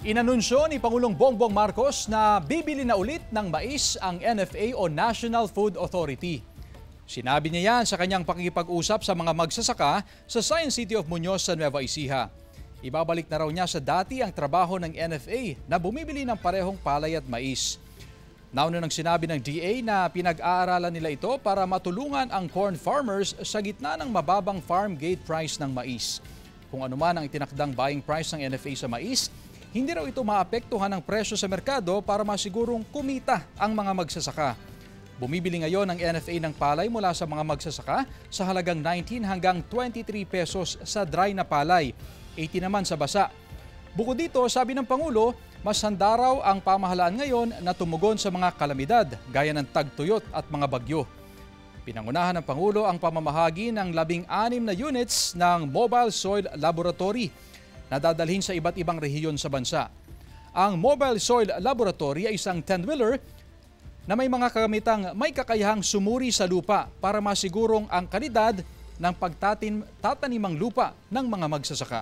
Inanunsyo ni Pangulong Bongbong Marcos na bibili na ulit ng mais ang NFA o National Food Authority. Sinabi niya yan sa kanyang pakikipag-usap sa mga magsasaka sa Science City of Muñoz sa Nueva Ecija. Ibabalik na raw niya sa dati ang trabaho ng NFA na bumibili ng parehong palay at mais. Nauna nang sinabi ng DA na pinag-aaralan nila ito para matulungan ang corn farmers sa gitna ng mababang farm gate price ng mais. Kung ano man ang itinakdang buying price ng NFA sa mais, hindi raw ito maapektuhan ng presyo sa merkado para masigurong kumita ang mga magsasaka. Bumibili ngayon ang NFA ng palay mula sa mga magsasaka sa halagang 19 hanggang 23 pesos sa dry na palay, 80 naman sa basa. Bukod dito, sabi ng Pangulo, mas handa raw ang pamahalaan ngayon na tumugon sa mga kalamidad gaya ng tagtuyot at mga bagyo. Pinangunahan ng Pangulo ang pamamahagi ng 16 na units ng Mobile Soil Laboratory na dadalhin sa iba't ibang rehiyon sa bansa. Ang Mobile Soil Laboratory ay isang 10-wheeler na may mga kagamitang may kakayahang sumuri sa lupa para masigurong ang kalidad ng pagtatanimang lupa ng mga magsasaka.